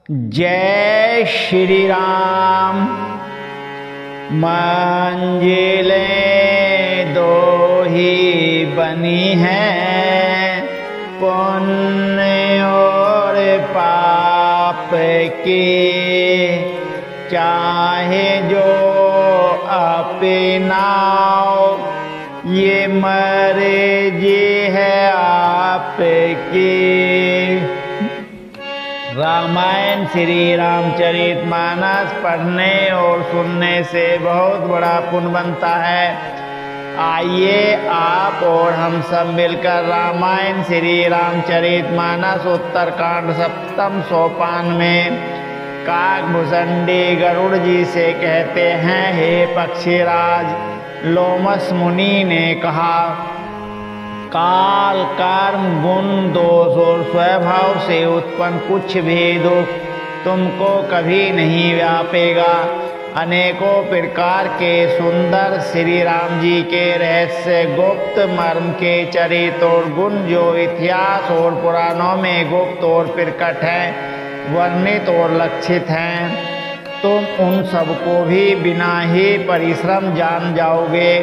जय श्री राम। मंजिलें दो ही बनी हैं, पुण्य और पाप की, चाहे जो अपनाओ ये मर्जी है आपकी। रामायण श्री रामचरितमानस पढ़ने और सुनने से बहुत बड़ा पुण्य बनता है। आइए आप और हम सब मिलकर रामायण श्री रामचरितमानस उत्तरकांड सप्तम सोपान में काकभुषुंडी गरुड़ जी से कहते हैं, हे पक्षीराज, लोमस मुनि ने कहा, काल, कर्म, गुण, दोष और स्वभाव से उत्पन्न कुछ भी दुख तुमको कभी नहीं व्यापेगा। अनेकों प्रकार के सुंदर श्री राम जी के रहस्य, गुप्त मर्म के चरित्र और गुण जो इतिहास और पुराणों में गुप्त और प्रकट हैं, वर्णित और लक्षित हैं, तुम उन सबको भी बिना ही परिश्रम जान जाओगे।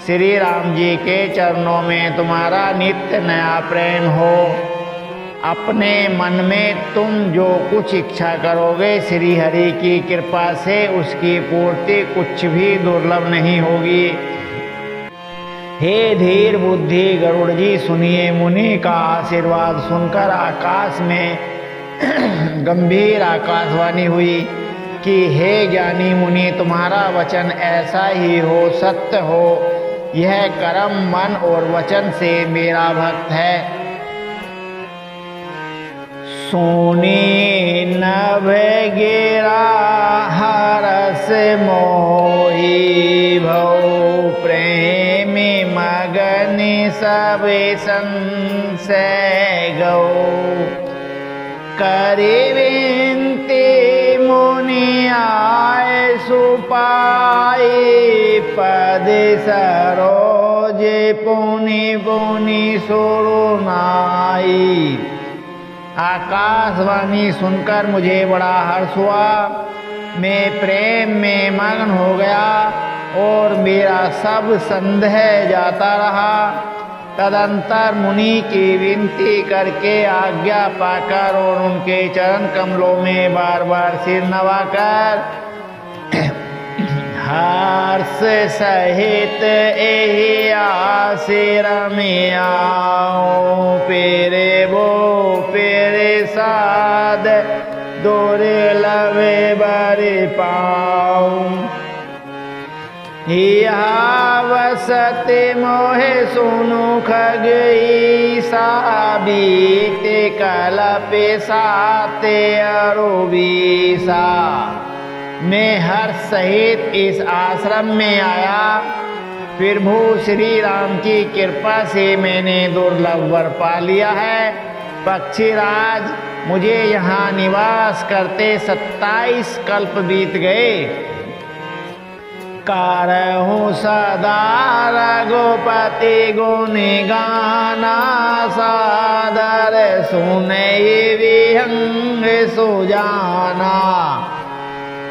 श्री राम जी के चरणों में तुम्हारा नित्य नया प्रेम हो। अपने मन में तुम जो कुछ इच्छा करोगे, श्री हरि की कृपा से उसकी पूर्ति कुछ भी दुर्लभ नहीं होगी। हे धीर बुद्धि गरुड़ जी, सुनिए। मुनि का आशीर्वाद सुनकर आकाश में गंभीर आकाशवाणी हुई कि हे ज्ञानी मुनि, तुम्हारा वचन ऐसा ही हो, सत्य हो। यह कर्म, मन और वचन से मेरा भक्त है। सुनी नभ गिरा हरस मोही, भौ प्रेमी मगनि सब संशय गौ। करि विनती मुनि आए सुपाई, पद सरोज पुनि पुनि सुरुनाई। आकाशवाणी सुनकर मुझे बड़ा हर्ष हुआ। मैं प्रेम में मग्न हो गया और मेरा सब संदेह जाता रहा। तदंतर मुनि की विनती करके आज्ञा पाकर और उनके चरण कमलों में बार बार सिर नवाकर हर्ष सहित एहि आसिर में आओ, पेरे वो पेरे साध दुर्लभ बरि पाऊं। वसते मोहे सुनु खग ईसा, बीते कल्प साते अरुबीसा। मैं हर्ष सहित इस आश्रम में आया। प्रभु श्री राम की कृपा से मैंने दुर्लभ वर पा लिया है। पक्षीराज, मुझे यहाँ निवास करते 27 कल्प बीत गए। करहूँ सदा रघुपति गुण गाना, सादर सुने विहंग सुजाना।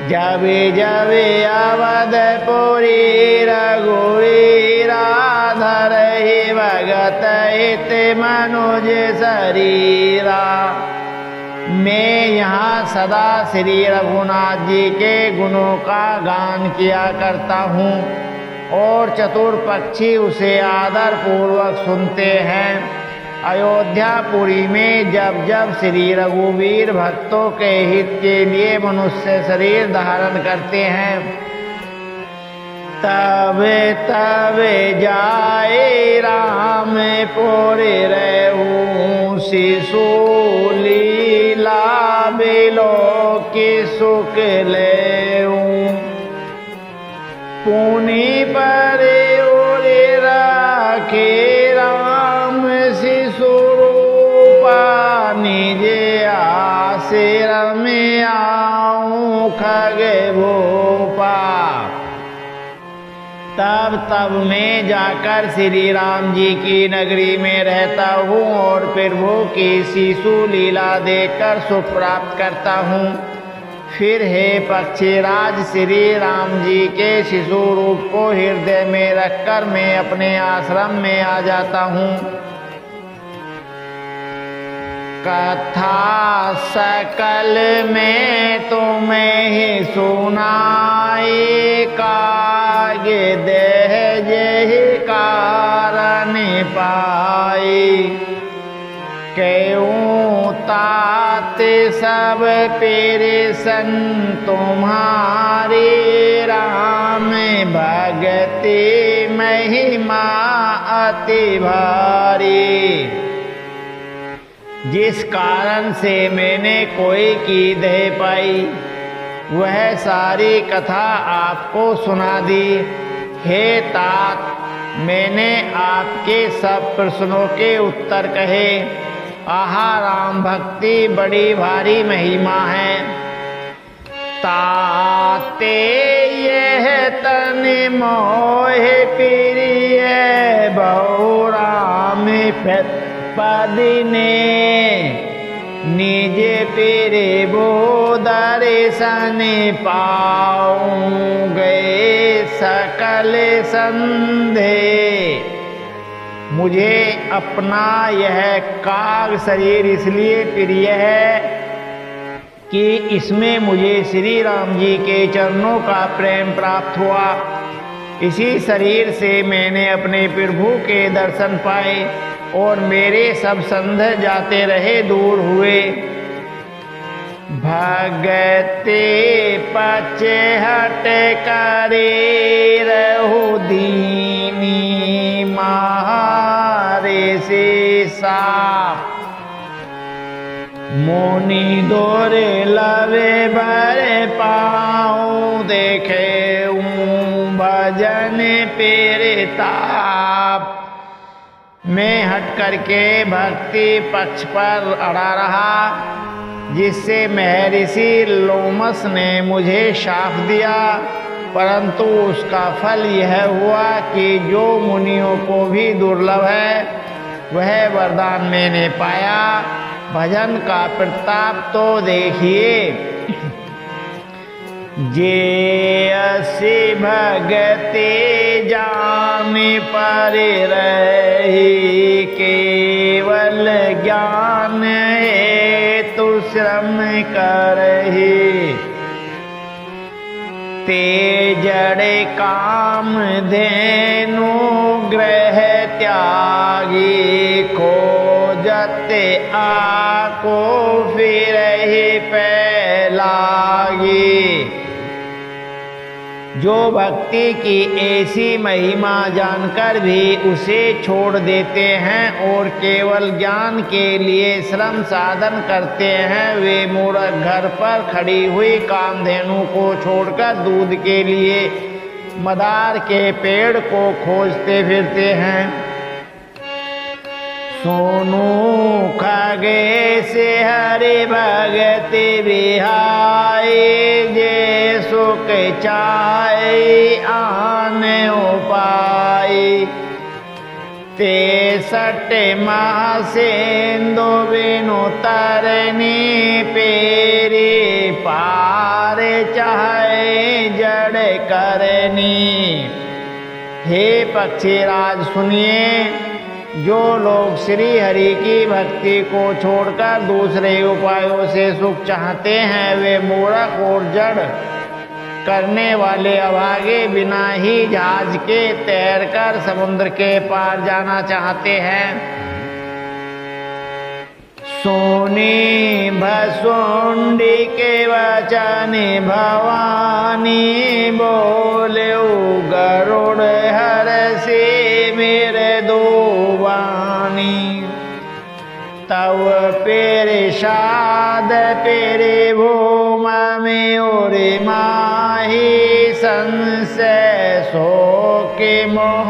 जब जब अवधपुरी रघुवीरा, धरहि भगत हित मनुज शरीरा। मैं यहाँ सदा श्री रघुनाथ जी के गुणों का गान किया करता हूँ और चतुर पक्षी उसे आदर पूर्वक सुनते हैं। अयोध्यापुरी में जब जब श्री रघुवीर भक्तों के हित के लिए मनुष्य शरीर धारण करते हैं, तब तब जाए राम पुरि रहूं, शिशु लीला बिलो की सुख लेऊं। पुनि पर उरे राखे राम, शिशु रूपा निज आसिर में आऊं खग भूपा। तब तब मैं जाकर श्री राम जी की नगरी में रहता हूँ और प्रभु की शिशु लीला देखकर सुख प्राप्त करता हूँ। फिर हे पक्षीराज, श्री राम जी के शिशु रूप को हृदय में रखकर मैं अपने आश्रम में आ जाता हूँ। कथा सकल में तुम्हें ही सुनाई, कागे देह जहि कारण पाई। क्यों तात सब पिरसन तुम्हारी, राम भगति महिमा अति भारी। जिस कारण से मैंने कोई की दे पाई, वह सारी कथा आपको सुना दी। हे तात, मैंने आपके सब प्रश्नों के उत्तर कहे। आहा, राम भक्ति बड़ी भारी महिमा है। ताते यह तन मोह प्रिय, बहु राम पदिने। निज पेरे वो दर्शन पाऊं, गए सकल संदेह। मुझे अपना यह काग शरीर इसलिए प्रिय है कि इसमें मुझे श्री राम जी के चरणों का प्रेम प्राप्त हुआ। इसी शरीर से मैंने अपने प्रभु के दर्शन पाए और मेरे सब संदेह जाते रहे, दूर हुए। भगते पचे हट करे रहु दीनी, मारे से साप। मोनी दोरे लवे भरे पाऊं, देखे भजन पेरे ताप। मैं हट करके भक्ति पक्ष पर अड़ा रहा, जिससे महर्षि लोमस ने मुझे शाप दिया, परंतु उसका फल यह हुआ कि जो मुनियों को भी दुर्लभ है, वह वरदान मैंने पाया। भजन का प्रताप तो देखिए। जे असी भगते जान पर रही, केवल ज्ञान हेतु श्रम करही। ते जड़े काम धेनु ग्रह त्यागी, खोजते आको फिर ही पैलागी। जो भक्ति की ऐसी महिमा जानकर भी उसे छोड़ देते हैं और केवल ज्ञान के लिए श्रम साधन करते हैं, वे मूर्ख घर पर खड़ी हुई कामधेनु को छोड़कर दूध के लिए मदार के पेड़ को खोजते फिरते हैं। सोनू खगे से हरि भगति बिहाई, जे सुख चाय आन उपाय। ते सट महासेंदु बिनु तरनी, पेरी पार चाहे जड़ करनी। हे पक्षीराज सुनिए, जो लोग श्री हरि की भक्ति को छोड़कर दूसरे उपायों से सुख चाहते हैं, वे मूर्ख और जड़ करने वाले अभागे बिना ही जहाज के तैरकर समुद्र के पार जाना चाहते हैं। सोनी भसुंडी के वचन भवानी, बोले गरुड़ हर से मेरे दो वाणी। तव पेरे शाद पेरे भूम में और माही, संशय सो के मोह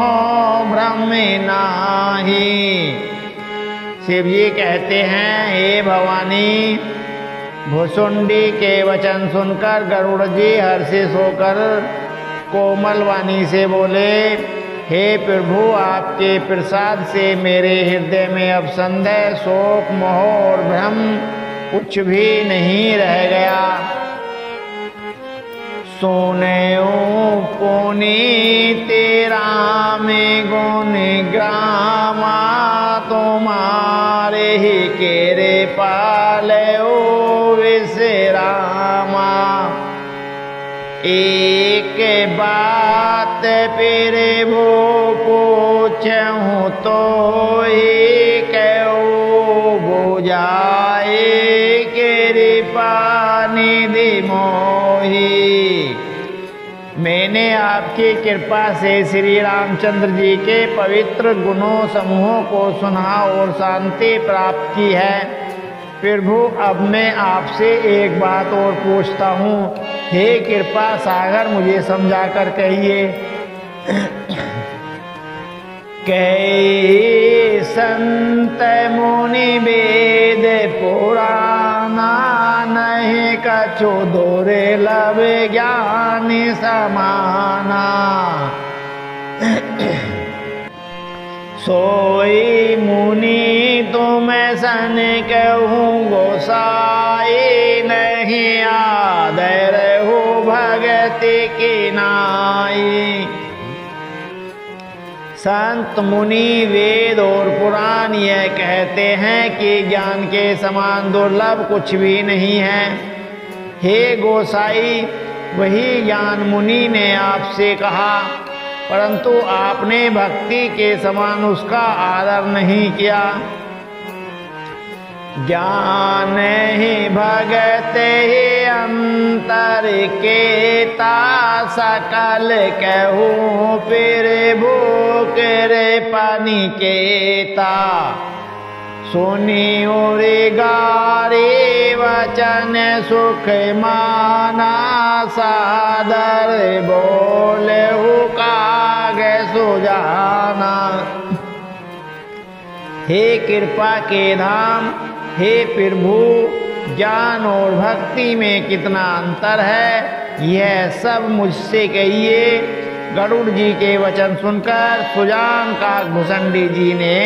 भ्रम नाही। शिव जी कहते हैं, हे भवानी, भुसुंडी के वचन सुनकर गरुड़ जी हर्षित होकर कोमल वाणी से बोले, हे प्रभु, आपके प्रसाद से मेरे हृदय में अब संदेह, शोक, मोह और भ्रम कुछ भी नहीं रह गया। सुनयो पुनीत राम गुण ग्रामा, तुम्हारे ही केरे पालयो विश्रामा। एक बात फिर वो पूछूं तो ही कहो, बुझाए कृपा निधि मोही। मैंने आपकी कृपा से श्री रामचंद्र जी के पवित्र गुणों समूहों को सुना और शांति प्राप्त की है। प्रभु, अब मैं आपसे एक बात और पूछता हूँ। हे कृपा सागर, मुझे समझा कर कहिए। कई संत मुनि वेद पुराना, नहीं कछु दुर्लभ ज्ञान समाना। सोई मुनि तुम सन कहूँ गोसाई, नहीं आदर हो भगति की नाई। संत मुनि वेद और पुराण यह कहते हैं कि ज्ञान के समान दुर्लभ कुछ भी नहीं है। हे गोसाई, वही ज्ञान मुनि ने आपसे कहा, परंतु आपने भक्ति के समान उसका आदर नहीं किया। ज्ञान ही भगत ही अंतर केता, सकल कहूँ फिर भूख रे पानी केता। सुनी उरी गारी वचन सुख माना, सादर बोले कागे सुजाना। हे कृपा के धाम, हे प्रभु, ज्ञान और भक्ति में कितना अंतर है, यह सब मुझसे कहिए। गरुड़ जी के वचन सुनकर सुजान काकभूषणी जी ने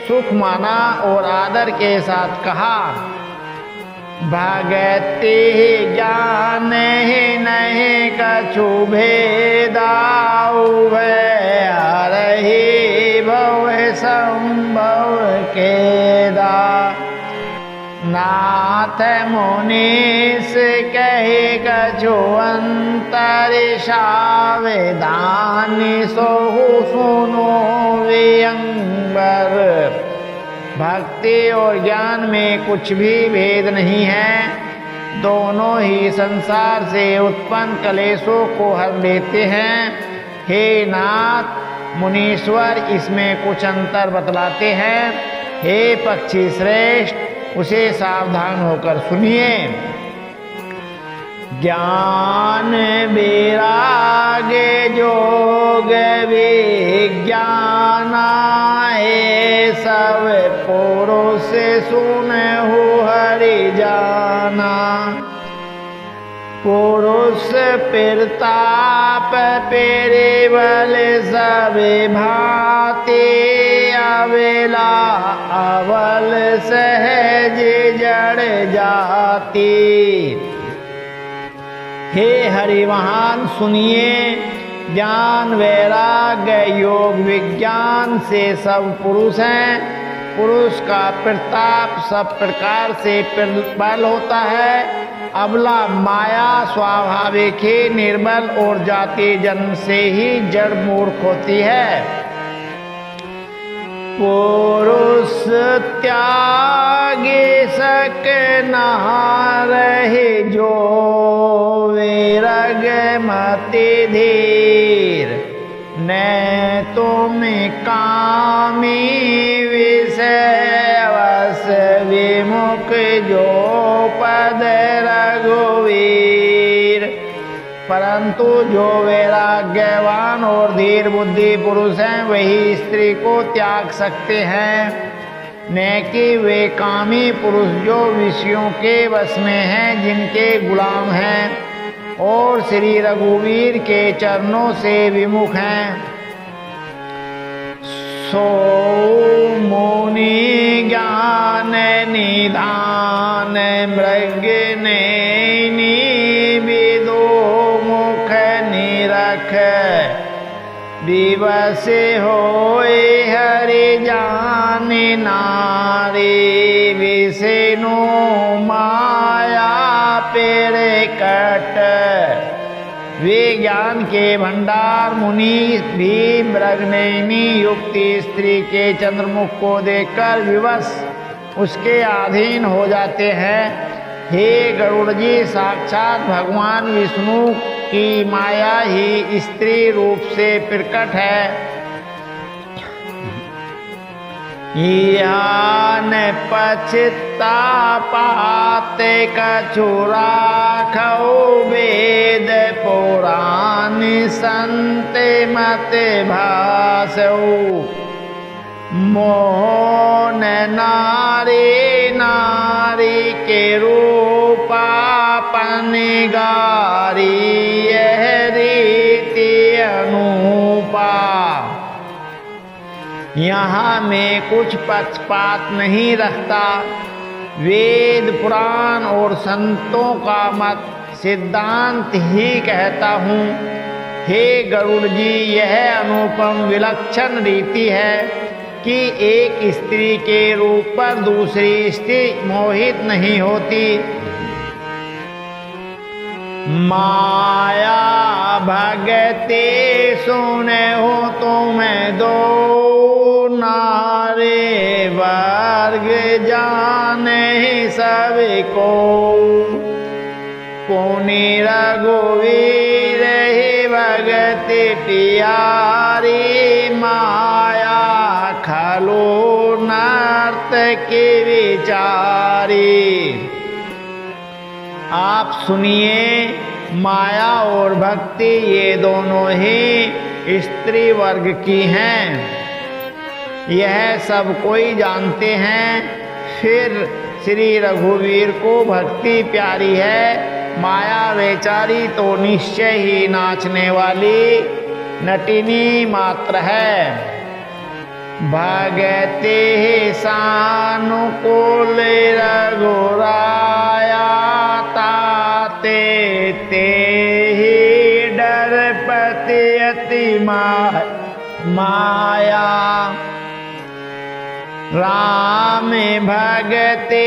सुख माना और आदर के साथ कहा, भगति ज्ञान ही नहीं कछु भेदाऊ, हरहि भव संभव केदा। नाथ मुनीस कहे कछु अंतर, सावधान सोहु सुनो वियंबर। भक्ति और ज्ञान में कुछ भी भेद नहीं है, दोनों ही संसार से उत्पन्न कलेशों को हर लेते हैं। हे नाथ मुनीश्वर, इसमें कुछ अंतर बतलाते हैं। हे पक्षी श्रेष्ठ, उसे सावधान होकर सुनिए। ज्ञान वैराग जोग विज्ञान, सब पुरुष सुनहु हरि जाना। पुरुष प्रताप पेरे बल सब भांति, अवेला अवल सहज जड़ जाती। हे हरिवाहन, सुनिए। ज्ञान वैराग्य योग विज्ञान से सब पुरुष हैं। पुरुष का प्रताप सब प्रकार से प्रबल होता है। अबला माया स्वाभाविक ही निर्बल और जाति जन्म से ही जड़ मूर्ख होती है। पुरुष त्यागे सक नहारहि जो, विरग मति धीर। न तुम कामी विषय वश विमुख, जो पद रघुवीर। परंतु जो वैराग्यवान और धीर बुद्धि पुरुष हैं, वही स्त्री को त्याग सकते हैं, न कि वे कामी पुरुष जो विषयों के वश में हैं, जिनके गुलाम हैं। और श्री रघुवीर के चरणों से विमुख हैं। सो मुनि ज्ञान निधान मृग नैनी विदो मुख निरख दिवस होए हरि जान नारी विष्णु माया पेरे कट। वे ज्ञान के भंडार मुनि भी मृगनयनी युक्ति स्त्री के चंद्रमुख को देखकर विवश उसके अधीन हो जाते हैं। हे गरुड़ जी, साक्षात भगवान विष्णु की माया ही स्त्री रूप से प्रकट है। यान पछतापात कछु राखौ वेद पुराण संत मत भासौ। मोहन नारी नारी के रूपापन गारी यह रीति अनुपा। यहाँ मैं कुछ पक्षपात नहीं रखता। वेद पुराण और संतों का मत सिद्धांत ही कहता हूँ। हे गरुड़ जी, यह अनुपम विलक्षण रीति है कि एक स्त्री के रूप पर दूसरी स्त्री मोहित नहीं होती। माया भगते सुने हो तुम दो नारे वर्ग जाने सबको। पुनि रघुवीर ही भगति प्यारी माया खलो नर्त की विचारी। आप सुनिए, माया और भक्ति ये दोनों ही स्त्री वर्ग की हैं। यह सब कोई जानते हैं। फिर श्री रघुवीर को भक्ति प्यारी है, माया बेचारी तो निश्चय ही नाचने वाली नटिनी मात्र है। भगते सानुकूल रघुराया ताते ते ही डरपति अति माया। राम भगते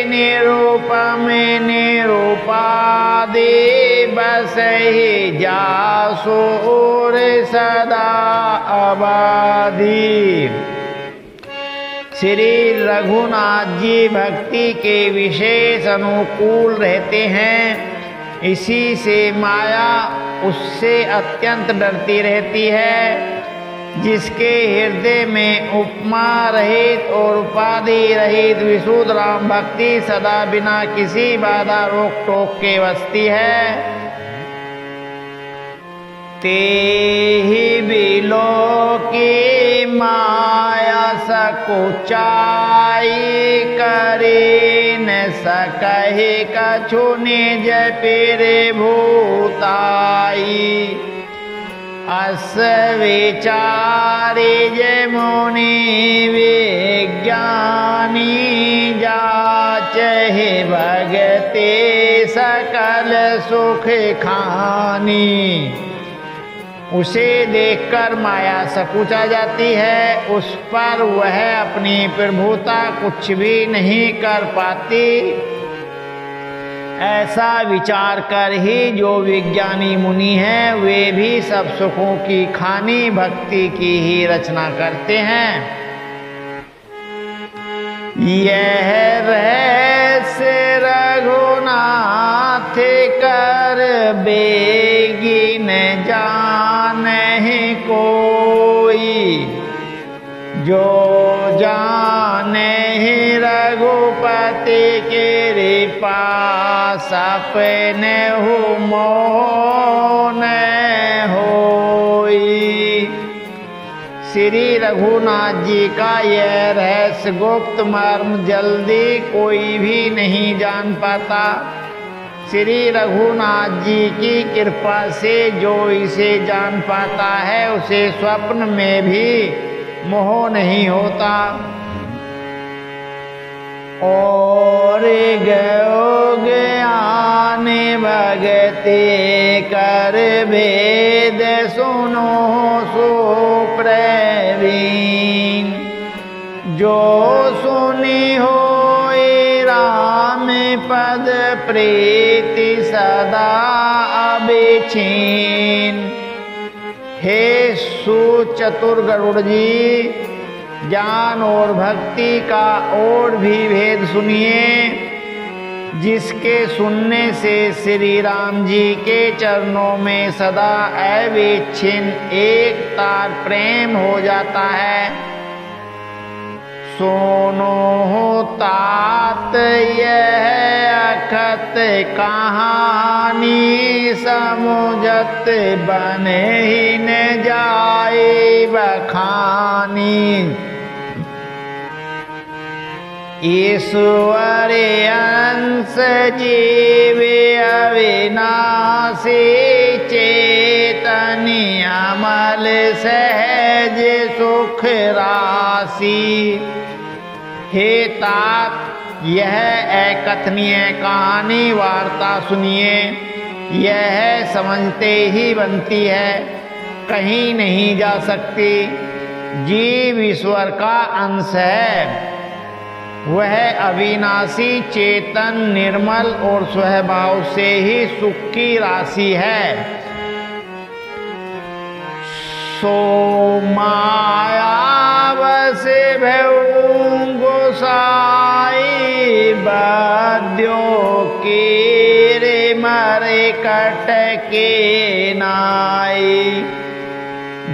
निरूपम निरूपादि बस ही जासुर सदा आबादी। श्री रघुनाथ जी भक्ति के विशेष अनुकूल रहते हैं। इसी से माया उससे अत्यंत डरती रहती है। जिसके हृदय में उपमा रहित और उपाधि रहित विशुद्ध राम भक्ति सदा बिना किसी बाधा रोक टोक के बसती है, ते ही बिलो की माया सकुचाई करे न सकहि कछु निज पिर भूताई। अस विचारी जमुनि विज्ञानी जाचहि भगते सकल सुख खानी। उसे देखकर माया सकुचा जाती है, उस पर वह अपनी प्रभुता कुछ भी नहीं कर पाती। ऐसा विचार कर ही जो विज्ञानी मुनि हैं वे भी सब सुखों की खानी भक्ति की ही रचना करते हैं। यह रहस्य रघुनाथ कर बेगी न जाने कोई। जो जाने ही रघुपति के पास अपने हो मोहन होई। श्री रघुनाथ जी का यह रहस्य गुप्त मर्म जल्दी कोई भी नहीं जान पाता। श्री रघुनाथ जी की कृपा से जो इसे जान पाता है उसे स्वप्न में भी मोह नहीं होता। और गयो ज्ञान भगति कर भेद सुनो सो प्रवीण। जो सुनी हो राम पद प्रीति सदा अबिछीन। हे सुचतुर गरुड़ जी, ज्ञान और भक्ति का और भी भेद सुनिए, जिसके सुनने से श्री राम जी के चरणों में सदा अविच्छिन्न एक तार प्रेम हो जाता है। सुनो तात यह अखत कहानी, समुझत बने ही न जाए बखानी। ईश्वर अंश जीव अविनाशी, चेतन अमल सहज सुख राशि। हे तात यह अकथनीय कहानी वार्ता सुनिए, यह समझते ही बनती है, कहीं नहीं जा सकती। जीव ईश्वर का अंश है, वह अविनाशी चेतन निर्मल और स्वभाव से ही सुख की राशि है। सो माया बस भऊ गोसाई, बद्यों के रे मरे कट के नाई।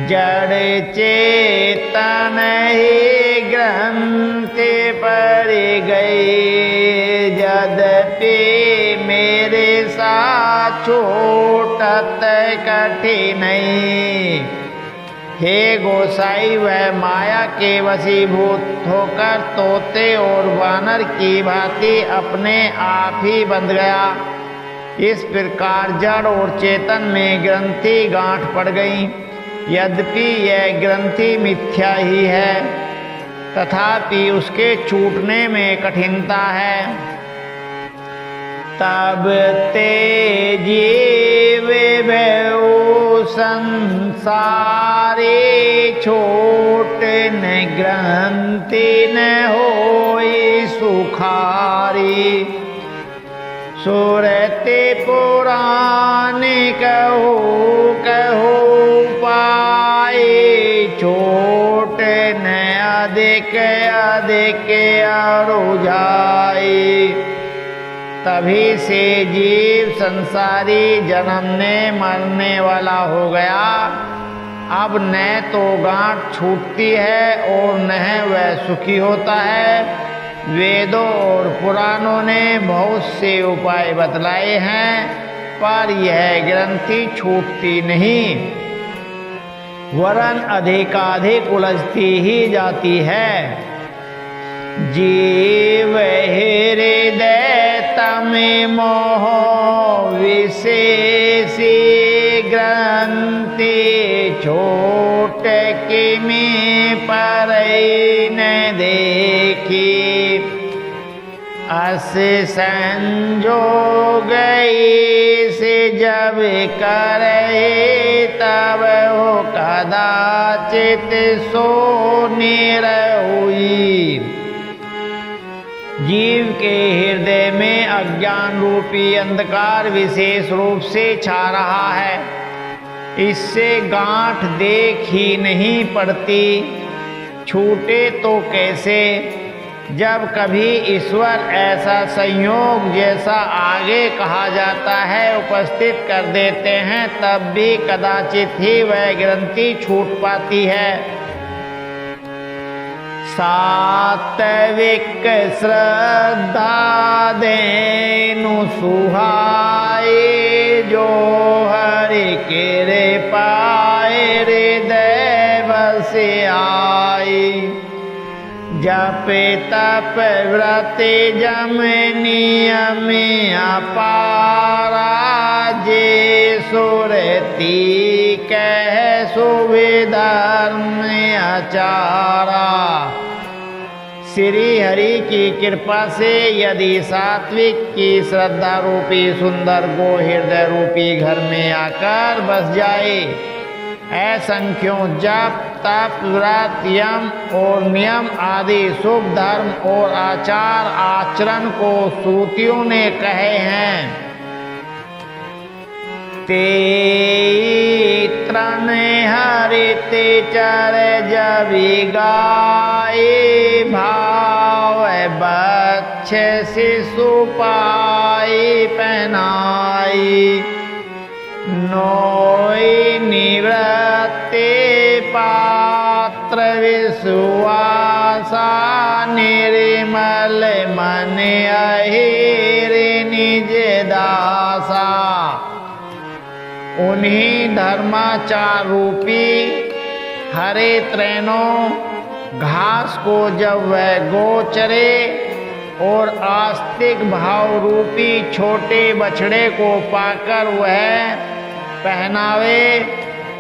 जड़ चेतन ही ग्रंथ पर गए, यद्यपि मेरे साथ छोटत कठिन। हे गोसाई, वह माया के वशीभूत होकर तोते और वानर की भांति अपने आप ही बंध गया। इस प्रकार जड़ और चेतन में ग्रंथि गांठ पड़ गई। यद्यपि यह ग्रंथि मिथ्या ही है, तथापि उसके छूटने में कठिनता है। तब ते जीव भयो संसारे, छोट न ग्रंथि न होई सुखारी। सुरते पुराण कहो कहो पाए, छोट न अधिक अधिक अरु जाए। तभी से जीव संसारी जन्मने मरने वाला हो गया। अब न तो गांठ छूटती है और न वह सुखी होता है। वेदों और पुराणों ने बहुत से उपाय बतलाए हैं, पर यह ग्रंथि छूटती नहीं, वरन अधिकाधिक उलझती ही जाती है। जीव हृदय तम मोह विशेषी, ग्रंथि छोट किमि पर न देखी। अस संजोग से जब करे, तब हो कदाचित सो निरहुई। जीव के हृदय में अज्ञान रूपी अंधकार विशेष रूप से छा रहा है, इससे गांठ देख ही नहीं पड़ती। छूटे तो कैसे? जब कभी ईश्वर ऐसा संयोग जैसा आगे कहा जाता है उपस्थित कर देते हैं, तब भी कदाचित ही वह ग्रंथि छूट पाती है। सात्विक श्रद्धा देनु सुहाए, जो हरि के पाए हृदय बस आई। जप तप व्रत जम नियम अपार, जे सुरती कह शुभे धर्म आचारा। श्री हरि की कृपा से यदि सात्विक की श्रद्धा रूपी सुंदर गो हृदय रूपी घर में आकर बस जाए, असंख्यों जप तप व्रत यम और नियम आदि शुभ धर्म और आचार आचरण को श्रुतियों ने कहे हैं। ते तृण हरिते चर जबि गाए, भाव बच्छ शिशु पाई पहनाई। नोई निवृत्ते पात्र विश्वासा, निर्मल मन अहिर निज दासा। उन्हीं धर्माचार रूपी हरे त्रैनों घास को जब वह गोचरे और आस्तिक भाव रूपी छोटे बछड़े को पाकर वह पहनावे,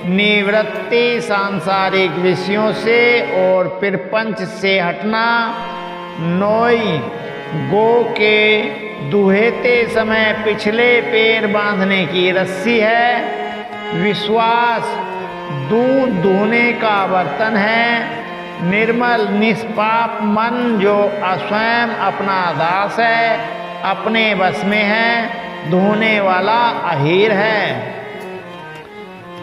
निवृत्ति सांसारिक विषयों से और प्रपंच से हटना, नोई गो के दुहेते समय पिछले पैर बांधने की रस्सी है, विश्वास दूध दुहने का बर्तन है, निर्मल निष्पाप मन जो स्वयं अपना दास है, अपने बस में है, दुहने वाला अहीर है।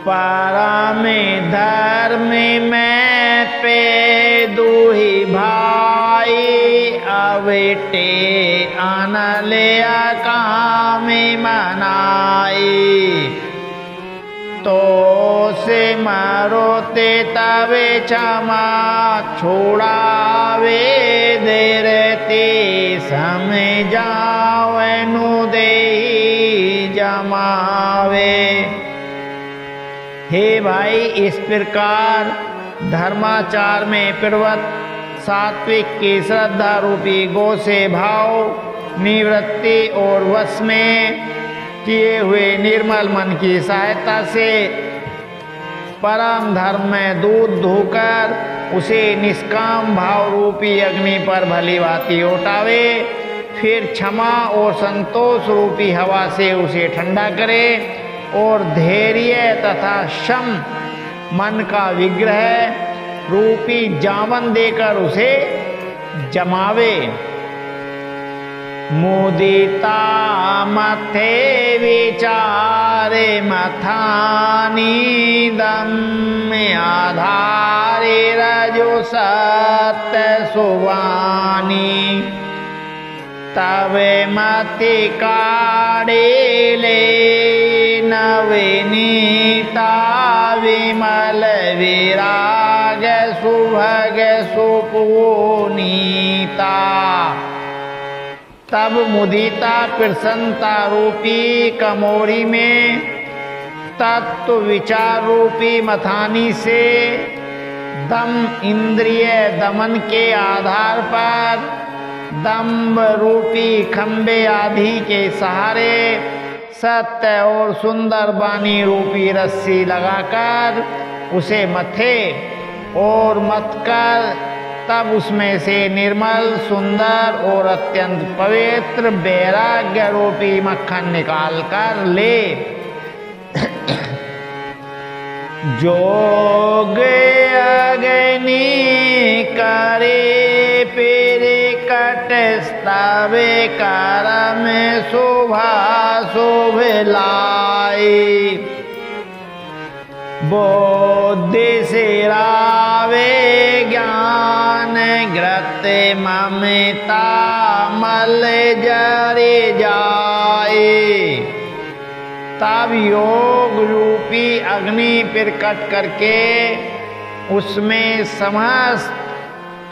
परम धर्म में पे दुही भाई, अवेटे अनलिया काम मनाई। तो से मारोते तवे क्षमा छोड़ावे, देरते समझावनु दे जमावे। हे भाई, इस प्रकार धर्माचार में प्रवृत्त सात्विक की श्रद्धा रूपी गो से भाव निवृत्ति और वश में किए हुए निर्मल मन की सहायता से परम धर्म में दूध धोकर उसे निष्काम भाव रूपी अग्नि पर भली भांति उठावे, फिर क्षमा और संतोष रूपी हवा से उसे ठंडा करे और धैर्य तथा शम मन का विग्रह रूपी जावन देकर उसे जमावे। मुदिता मथे विचारे मथानी, दम आधारे रजो सत्य सुवानी। तवे मति काड़े ले नवनीता, विमल विराग सुभग सुपुनीता। तब मुदिता प्रसन्नता रूपी कमोरी में तत्व विचार रूपी मथानी से दम इंद्रिय दमन के आधार पर दम्भ रूपी खंबे आदि के सहारे सत्य और सुंदर वाणी रूपी रस्सी लगाकर उसे मथे और मत कर तब उसमें से निर्मल सुंदर और अत्यंत पवित्र वैराग्य रूपी मक्खन निकाल कर ले। जोग अग्नि करे फिर कट स्तवे करम शोभा शोभ लाई। बुद्धि सिरावे ज्ञान ग्रत ममता मल जरे जाए। तब योग रूपी अग्नि प्रकट करके उसमें समस्त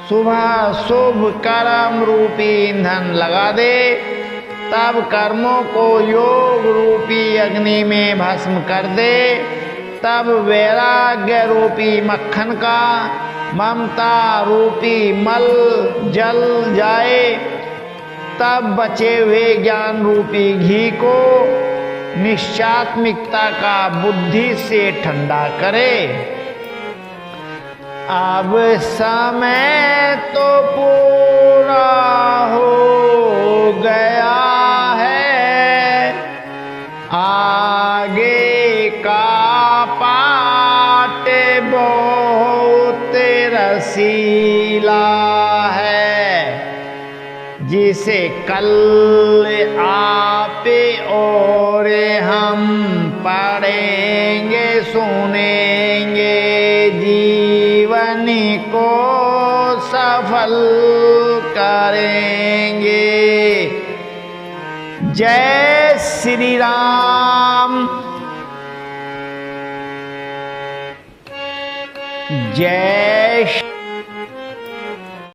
शुभ कर्म रूपी ईंधन लगा दे। तब कर्मों को योग रूपी अग्नि में भस्म कर दे। तब वैराग्य रूपी मक्खन का ममता रूपी मल जल जाए। तब बचे हुए ज्ञान रूपी घी को निश्चात्मिकता का बुद्धि से ठंडा करे। अब समय तो पूरा हो गया है, आगे का पाठ बहुत रसीला है, जिसे कल आप और हम पढ़ेंगे सुनेंगे, जीवन को सफल करेंगे। जय श्री राम, जय